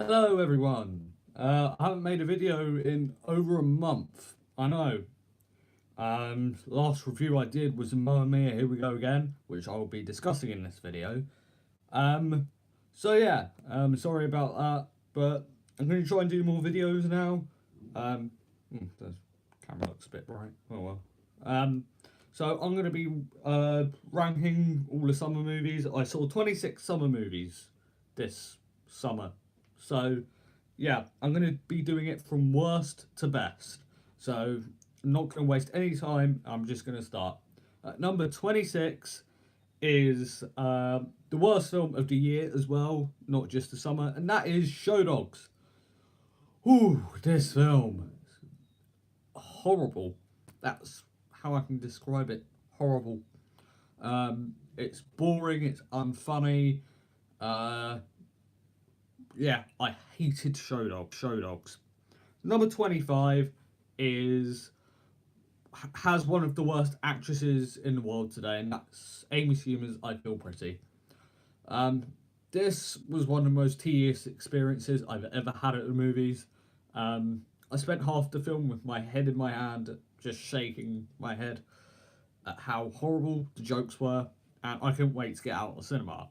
Hello everyone. I haven't made a video in over a month. I know. Last review I did was Mamma Mia, Here We Go Again, which I will be discussing in this video. Um, so yeah, sorry about that, but I'm going to try and do more videos now. The camera looks a bit bright. Oh well. So I'm going to be ranking all the summer movies. I saw 26 summer movies this summer. So yeah, I'm going to be doing it from worst to best. So I'm not going to waste any time. I'm just going to start. Number 26 is the worst film of the year as well, not just the summer, and that is Show Dogs. Ooh, this film. Horrible. That's how I can describe it. Horrible. It's boring, it's unfunny. Uh, yeah, I hated Show Dogs. Show Dogs. Number 25 is has one of the worst actresses in the world today, and that's Amy Schumer's I Feel Pretty. Um, this was one of the most tedious experiences I've ever had at the movies. I spent half the film with my head in my hand, just shaking my head at how horrible the jokes were, and I couldn't wait to get out of the cinema.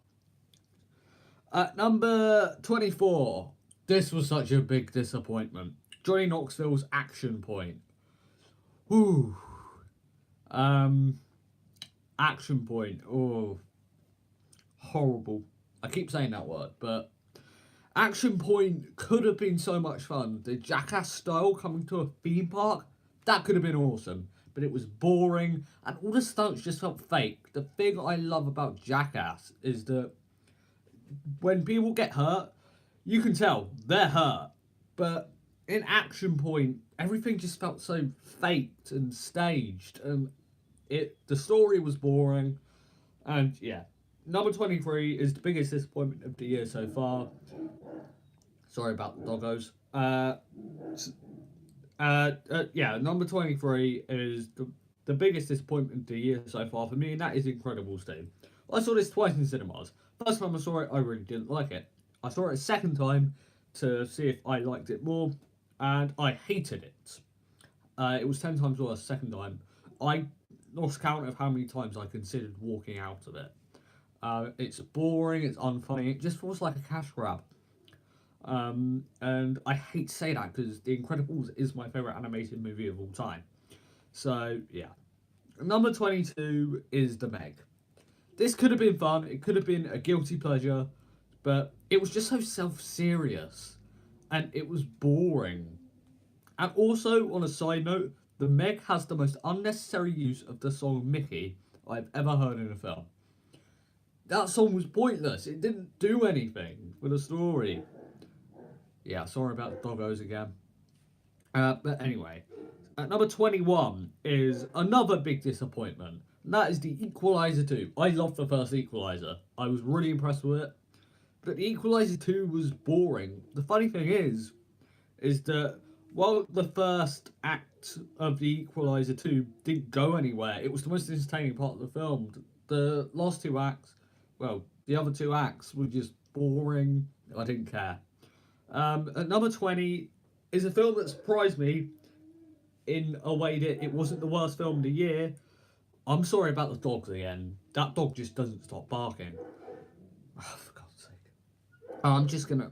At number 24, this was such a big disappointment. Johnny Knoxville's Action Point. Whew. Action Point. Oh, horrible. I keep saying that word, but Action Point could have been so much fun. The Jackass style coming to a theme park, that could have been awesome. But it was boring, and all the stunts just felt fake. The thing I love about Jackass is that when people get hurt, you can tell they're hurt. But in Action Point, everything just felt so faked and staged, and the story was boring. And yeah, number 23 is the biggest disappointment of the year so far. Sorry about the doggos. Yeah, number 23 is the biggest disappointment of the year so far for me, and that is Incredibles 2. I saw this twice in cinemas. First time I saw it, I really didn't like it. I saw it a second time to see if I liked it more, and I hated it. It was 10 times worse second time. I lost count of how many times I considered walking out of it. It's boring, it's unfunny, it just feels like a cash grab. And I hate to say that because The Incredibles is my favourite animated movie of all time. So, yeah. Number 22 is The Meg. This could have been fun, it could have been a guilty pleasure, but it was just so self-serious, and it was boring. And also, on a side note, The Meg has the most unnecessary use of the song Mickey I've ever heard in a film. That song was pointless, it didn't do anything for the story. Yeah, sorry about the doggos again. But anyway, at number 21 is another big disappointment. And that is the Equalizer 2. I loved the first Equalizer. I was really impressed with it. But the Equalizer 2 was boring. The funny thing is that while the first act of the Equalizer 2 didn't go anywhere, it was the most entertaining part of the film. The last two acts, well, the other two acts were just boring. I didn't care. At number 20 is a film that surprised me in a way that it wasn't the worst film of the year. I'm sorry about the dogs again. That dog just doesn't stop barking. Oh, for God's sake. I'm just gonna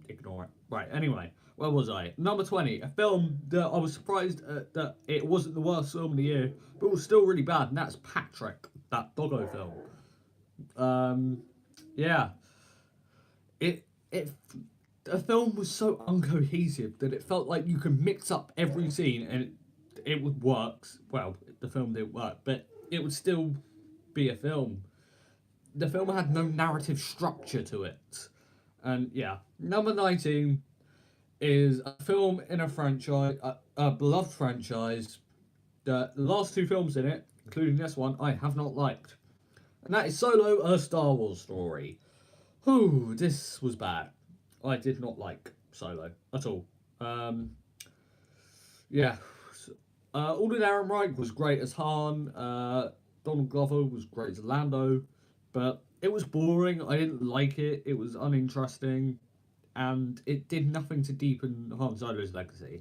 ignore it. Right, anyway, where was I? Number 20, a film that I was surprised that it wasn't the worst film of the year, but it was still really bad, and that's Patrick, that doggo film. Yeah. The film was so uncohesive that it felt like you could mix up every scene and it would work. Well, the film didn't work, but it would still be a film. The film had no narrative structure to it. And yeah, number 19 is a film in a franchise, a beloved franchise. The last two films in it, including this one, I have not liked. And that is Solo, a Star Wars story. Whew, this was bad. I did not like Solo at all. Yeah. Alden Ehrenreich was great as Han. Donald Glover was great as Lando. But it was boring. I didn't like it. It was uninteresting. and it did nothing to deepen Han Solo's legacy.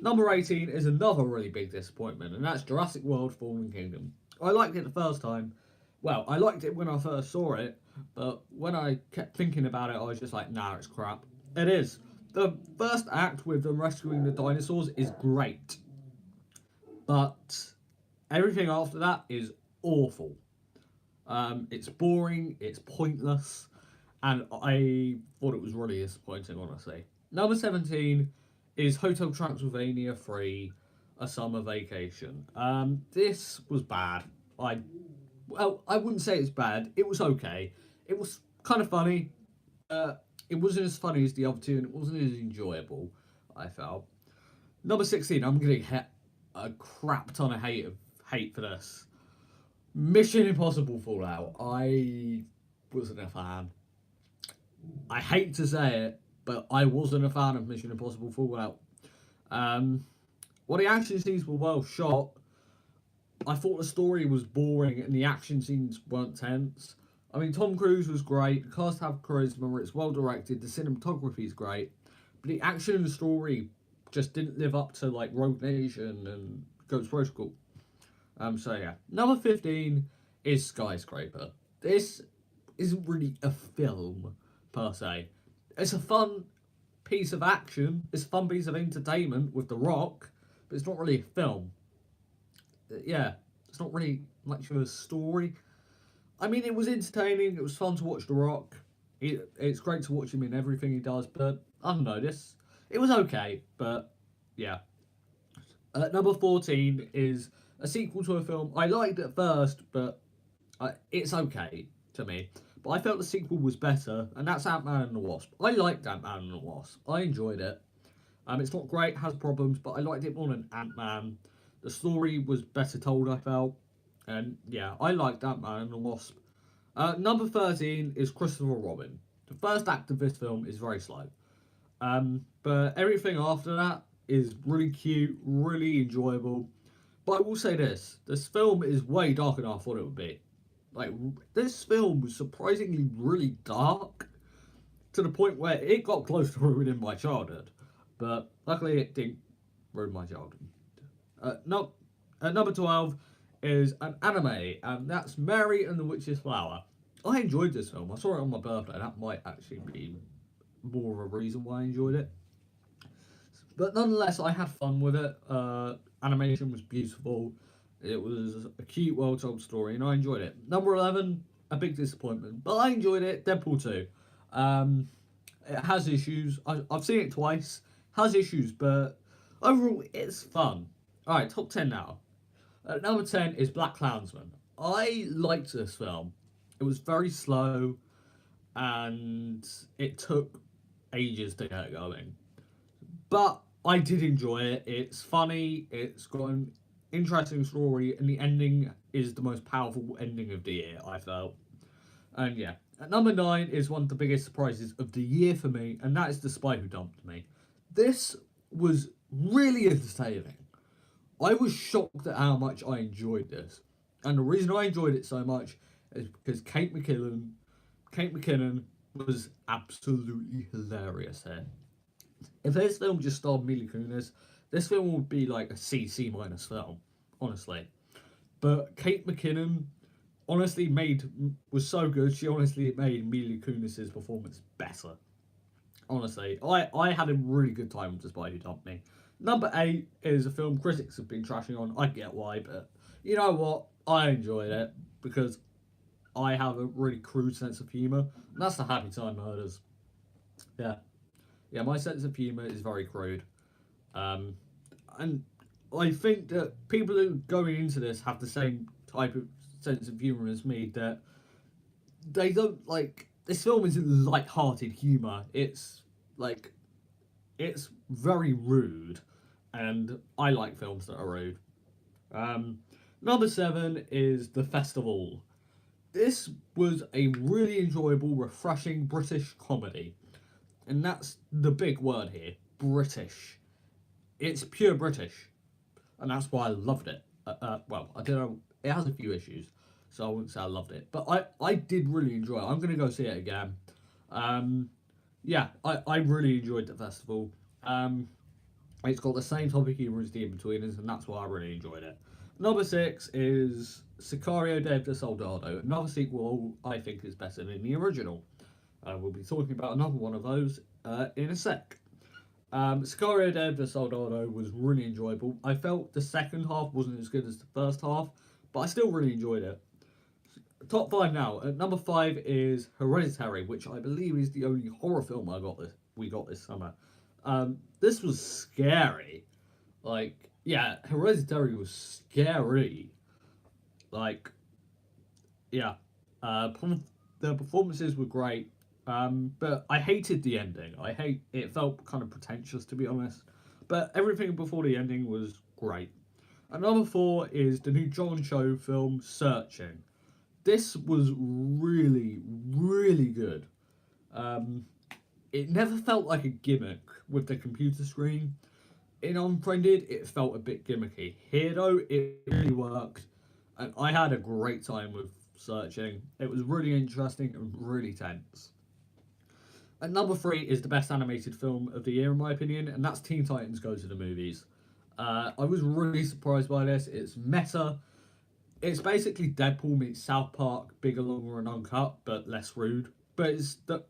Number 18 is another really big disappointment, and that's Jurassic World Fallen Kingdom. I liked it the first time. Well, I liked it when I first saw it, but when I kept thinking about it, I was just like, nah, it's crap. It is. The first act with them rescuing the dinosaurs is great, but everything after that is awful. It's boring, it's pointless, and I thought it was really disappointing, honestly. Number 17 is Hotel Transylvania 3, A Summer Vacation. This was bad. I wouldn't say it's bad. It was okay. It was kind of funny. It wasn't as funny as the other two, and it wasn't as enjoyable, I felt. Number 16, I'm going to get a crap ton of hate for this. Mission Impossible Fallout. I wasn't a fan. I hate to say it, but I wasn't a fan of Mission Impossible Fallout. While the action scenes were well shot, I thought the story was boring and the action scenes weren't tense. I mean, Tom Cruise was great, the cast have charisma, it's well directed, the cinematography is great, but the action and the story just didn't live up to like Rogue Nation and Ghost Protocol. So yeah. Number 15 is Skyscraper. This isn't really a film, per se. It's a fun piece of action, it's a fun piece of entertainment with The Rock, but it's not really a film. Yeah, it's not really much of a story. I mean, it was entertaining, it was fun to watch The Rock. It's great to watch him in everything he does, but I don't know, it was okay, but yeah. Number 14 is a sequel to a film I liked at first, but it's okay to me. But I felt the sequel was better, and that's Ant-Man and the Wasp. I liked Ant-Man and the Wasp. I enjoyed it. It's not great, has problems, but I liked it more than Ant-Man. The story was better told, I felt. And yeah, I liked Ant-Man and the Wasp. Number 13 is Christopher Robin. The first act of this film is very slow. But everything after that is really cute, really enjoyable. But I will say this film is way darker than I thought it would be. Like, this film was surprisingly really dark, to the point where it got close to ruining my childhood. But luckily it didn't ruin my childhood. Number 12 is an anime, and that's Mary and the Witch's Flower. I enjoyed this film. I saw it on my birthday. That might actually be more of a reason why I enjoyed it. But nonetheless, I had fun with it. Animation was beautiful. It was a cute, well-told story, and I enjoyed it. Number 11, a big disappointment, but I enjoyed it. Deadpool 2. It has issues. I've seen it twice. Has issues, but overall, it's fun. Alright, top 10 now. Number 10 is Black Klansman. I liked this film. It was very slow, and it took ages to get going. But I did enjoy it. It's funny, it's got an interesting story, and the ending is the most powerful ending of the year, I felt. And yeah. At number 9 is one of the biggest surprises of the year for me, and that is The Spy Who Dumped Me. This was really entertaining. I was shocked at how much I enjoyed this. And the reason I enjoyed it so much is because Kate McKinnon was absolutely hilarious here. If this film just starred Mila Kunis, this film would be like a C minus film, honestly. But Kate McKinnon honestly was so good, she honestly made Mila Kunis's performance better. Honestly, I had a really good time with The Spy Who Dumped Me. Number 8 is a film critics have been trashing on. I get why, but you know what? I enjoyed it because I have a really crude sense of humour, and that's The Happy Time Murders. Yeah, my sense of humour is very crude. And I think that people who going into this have the same type of sense of humour as me, that they don't like... This film isn't light-hearted humour. It's very rude, and I like films that are rude. Number 7 is The Festival. This was a really enjoyable, refreshing British comedy. And that's the big word here, British. It's pure British. And that's why I loved it. Well, I don't know, it has a few issues, so I wouldn't say I loved it. But I did really enjoy it. I'm going to go see it again. Yeah, I really enjoyed the festival. Um, it's got the same topic humour as The In-Betweeners, and that's why I really enjoyed it. Number six is Sicario Dead de Soldado. Another sequel I think is better than the original. We'll be talking about another one of those in a sec. Sicario Dead de Soldado was really enjoyable. I felt the second half wasn't as good as the first half, but I still really enjoyed it. Top five now. At number five is Hereditary, which I believe is the only horror film we got this summer. This was scary. Like, yeah, Hereditary was scary. Like, yeah, the performances were great. But I hated the ending. It felt kind of pretentious to be honest. But everything before the ending was great. And number four is the new John Cho film Searching. This was really, really good. Um, it never felt like a gimmick with the computer screen. In Unfriended, it felt a bit gimmicky. Here, though, it really worked, and I had a great time with Searching. It was really interesting and really tense. And number three is the best animated film of the year, in my opinion, and that's Teen Titans Go to the Movies. I was really surprised by this. It's meta. It's basically Deadpool meets South Park, bigger, longer, and uncut, but less rude. But it's the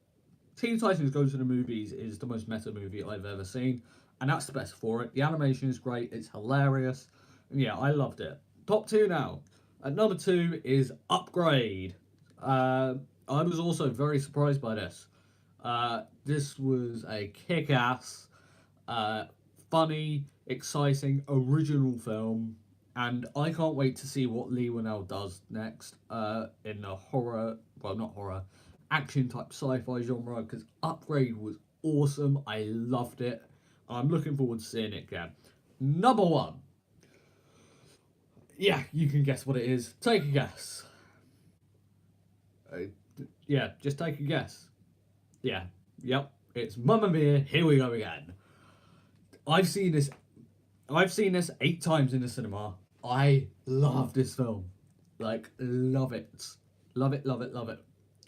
Teen Titans Go to the Movies is the most meta movie I've ever seen, and that's the best for it. The animation is great, it's hilarious, and yeah, I loved it. Top two now. At number two is Upgrade. I was also very surprised by this. This was a kick ass, uh, funny, exciting, original film, and I can't wait to see what Lee Winnell does next in the horror, well, not horror, action type sci-fi genre. Because Upgrade was awesome. I loved it. I'm looking forward to seeing it again. Number one. Yeah, you can guess what it is. Take a guess. Uh, yeah, just take a guess. Yeah, yep. It's Mamma Mia. Here we go again. I've seen this. I've seen this 8 times in the cinema. I love this film. Like, love it. Love it, love it, love it.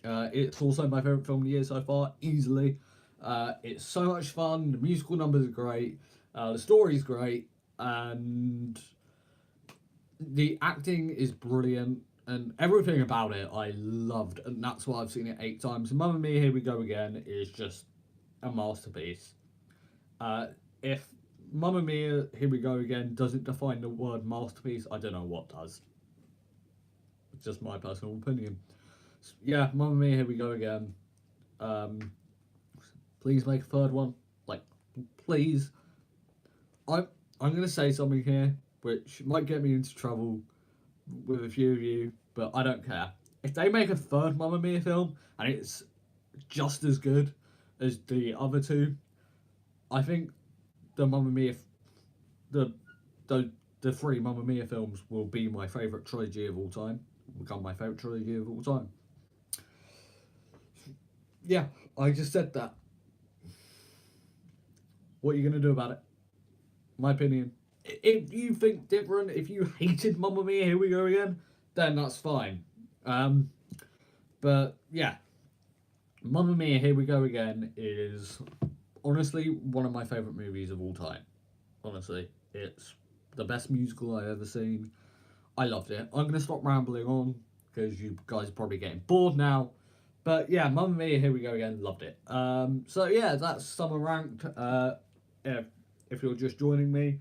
It's also my favourite film of the year so far, easily. It's so much fun. The musical numbers are great. The story's great. And the acting is brilliant. And everything about it I loved. And that's why I've seen it 8 times. Mamma Mia, Here We Go Again is just a masterpiece. If Mamma Mia, Here We Go Again doesn't define the word masterpiece, I don't know what does. It's just my personal opinion. Yeah, Mamma Mia, Here We Go Again. Um, please make a third one. Like, please. I'm gonna say something here which might get me into trouble with a few of you, but I don't care. If they make a third Mamma Mia film and it's just as good as the other two, I think the Mamma Mia, the the the three Mamma Mia films will be my favourite trilogy of all time. Become my favourite trilogy of all time. Yeah, I just said that. What are you gonna do about it? My opinion. If you think different, if you hated Mamma Mia, Here We Go Again, then that's fine. Um, but yeah, Mamma Mia, Here We Go Again is honestly one of my favourite movies of all time. Honestly, it's the best musical I've ever seen. I loved it. I'm gonna stop rambling on because you guys are probably getting bored now. But yeah, Mamma Mia, Here We Go Again, loved it. So yeah, that's Summer Ranked. If you're just joining me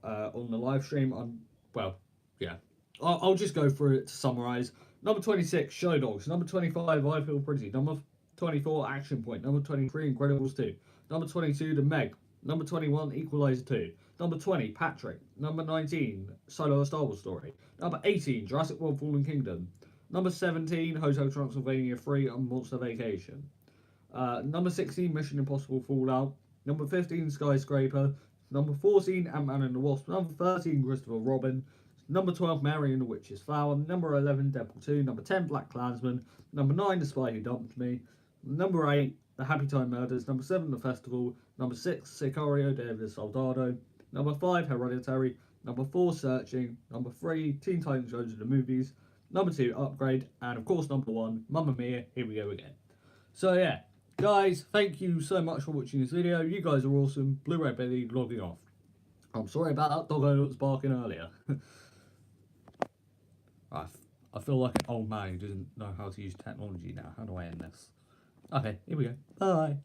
on the live stream, well, yeah, I'll just go through it to summarise. Number 26, Show Dogs. Number 25, I Feel Pretty. Number 24, Action Point. Number 23, Incredibles 2. Number 22, The Meg. Number 21, Equalizer 2. Number 20, Patrick. Number 19, Solo: A Star Wars Story. Number 18, Jurassic World: Fallen Kingdom. Number 17, Hotel Transylvania 3 and Monster Vacation. Number 16, Mission Impossible Fallout. Number 15, Skyscraper. Number 14, Ant-Man and the Wasp. Number 13, Christopher Robin. Number 12, Mary and the Witch's Flower. Number 11, Deadpool 2. Number 10, Black Klansman. Number 9, The Spy Who Dumped Me. Number 8, The Happy Time Murders. Number 7, The Festival. Number 6, Sicario, David Soldado. Number 5, Hereditary. Number 4, Searching. Number 3, Teen Titans Go to the Movies. Number 2, Upgrade. And of course, number 1, Mamma Mia, Here We Go Again. So yeah, guys, thank you so much for watching this video. You guys are awesome. Blu-ray Belly logging off. I'm sorry about that doggo that was barking earlier. I feel like an old man who doesn't know how to use technology now. How do I end this? Okay, here we go. Bye.